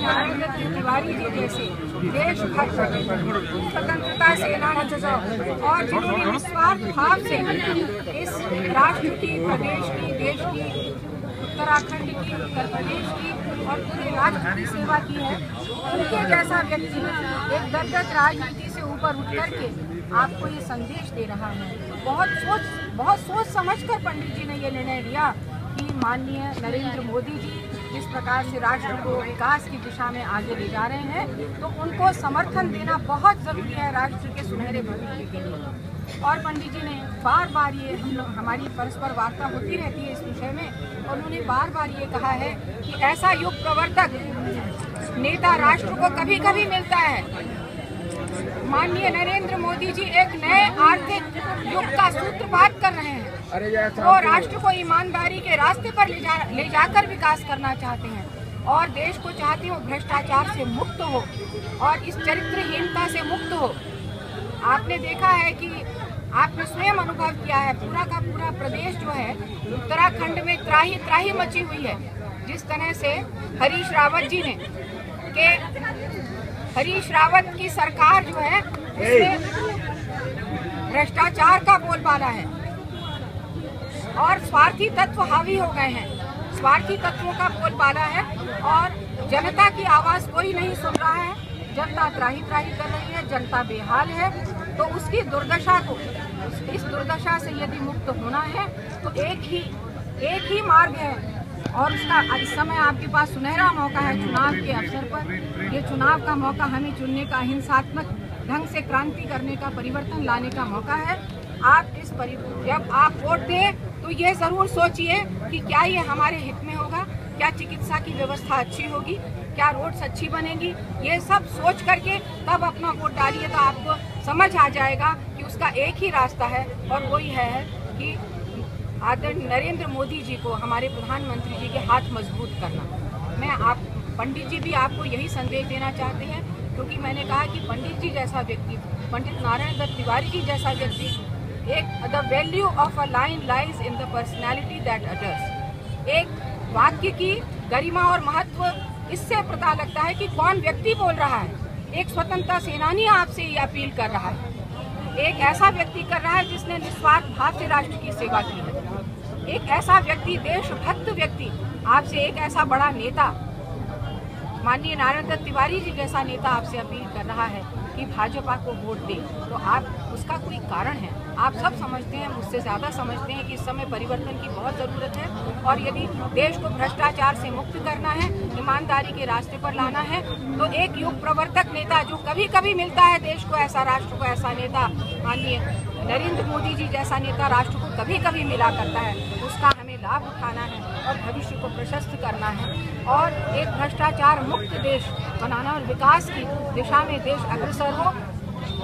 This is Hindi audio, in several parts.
नारायण दत्त तिवारी जी जैसे देशभक्त स्वतंत्रता सेनानी और जिन्होंने निस्वार्थ भाव से इस राष्ट्र की, प्रदेश की, देश की, उत्तराखंड की, उत्तर प्रदेश की और पूरे राष्ट्र की सेवा की है, उनके जैसा व्यक्ति एक दलगत राजनीति से ऊपर उठ करके आपको ये संदेश दे रहा है। बहुत सोच समझकर पंडित जी ने ये निर्णय लिया कि माननीय नरेंद्र मोदी जी जिस प्रकार से राष्ट्र को विकास की दिशा में आगे ले जा रहे हैं, तो उनको समर्थन देना बहुत ज़रूरी है राष्ट्र के सुनहरे भविष्य के लिए। और पंडित जी ने बार बार ये हमारी परस्पर वार्ता होती रहती है इस विषय में, और उन्होंने बार बार ये कहा है कि ऐसा युग प्रवर्तक नेता राष्ट्र को कभी कभी मिलता है। माननीय नरेंद्र मोदी जी एक नए आर्थिक युग का सूत्रपात कर रहे हैं। वो राष्ट्र को ईमानदारी के रास्ते पर ले जाकर विकास करना चाहते हैं और देश को चाहते हैं भ्रष्टाचार से मुक्त हो और इस चरित्रहीनता से मुक्त हो। आपने देखा है कि आपने स्वयं अनुभव किया है, पूरा का पूरा प्रदेश जो है उत्तराखंड में त्राही त्राही मची हुई है। जिस तरह से हरीश रावत जी ने हरीश रावत की सरकार जो है उसमें भ्रष्टाचार का बोलबाला है और स्वार्थी तत्व हावी हो गए हैं। स्वार्थी तत्वों का बोलबाला है और जनता की आवाज कोई नहीं सुन रहा है। जनता त्राही त्राही कर रही है, जनता बेहाल है। तो उसकी दुर्दशा को, इस दुर्दशा से यदि मुक्त होना है तो एक ही मार्ग है और उसका इस समय आपके पास सुनहरा मौका है चुनाव के अवसर पर। ये चुनाव का मौका हमें चुनने का, हिंसात्मक ढंग से क्रांति करने का, परिवर्तन लाने का मौका है। जब आप वोट दें तो ये जरूर सोचिए कि क्या ये हमारे हित में होगा, क्या चिकित्सा की व्यवस्था अच्छी होगी, क्या रोड्स अच्छी बनेगी। ये सब सोच करके तब अपना वोट डालिए तो आपको समझ आ जाएगा कि उसका एक ही रास्ता है और वही है कि आदरणीय नरेंद्र मोदी जी को, हमारे प्रधानमंत्री जी के हाथ मजबूत करना। पंडित जी भी आपको यही संदेश देना चाहते हैं, क्योंकि मैंने कहा कि पंडित जी जैसा व्यक्ति, पंडित नारायण दत्त तिवारी जी जैसा व्यक्ति, the value of a line lies in the personality that utters. एक वाक्य की गरिमा और महत्व इससे पता लगता है कि कौन व्यक्ति बोल रहा है। एक स्वतंत्रता सेनानी आपसे ये अपील कर रहा है, एक ऐसा व्यक्ति कर रहा है जिसने निस्वार्थ भाव से राष्ट्र की सेवा की है। एक ऐसा व्यक्ति, देशभक्त व्यक्ति आपसे, एक ऐसा बड़ा नेता माननीय नारायण दत्त तिवारी जी जैसा नेता आपसे अपील कर रहा है कि भाजपा को वोट दें। तो आप उसका कोई कारण है, आप सब समझते हैं, मुझसे ज़्यादा समझते हैं कि इस समय परिवर्तन की बहुत ज़रूरत है और यदि देश को भ्रष्टाचार से मुक्त करना है, ईमानदारी के रास्ते पर लाना है, तो एक युग प्रवर्तक नेता जो कभी कभी मिलता है देश को, ऐसा राष्ट्र को ऐसा नेता माननीय नरेंद्र मोदी जी जैसा नेता राष्ट्र को कभी कभी मिला करता है, उसका हमें लाभ उठाना है और भविष्य को प्रशस्त करना है और एक भ्रष्टाचार मुक्त देश बनाना और विकास की दिशा में देश अग्रसर हो।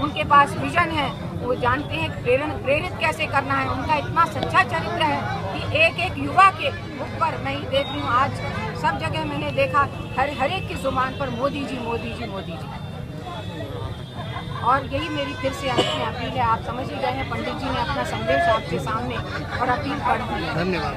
उनके पास विजन है, वो जानते हैं प्रेरित कैसे करना है। उनका इतना सच्चा चरित्र है कि एक एक युवा के मुख पर, मैं देख रही हूँ आज सब जगह मैंने देखा, हर एक की जुबान पर मोदी जी मोदी जी मोदी जी। और यही मेरी फिर से आपसे अपील है। आप समझ ही गए हैं, पंडित जी ने अपना संदेश आपके सामने और अपील पढ़ दी। धन्यवाद।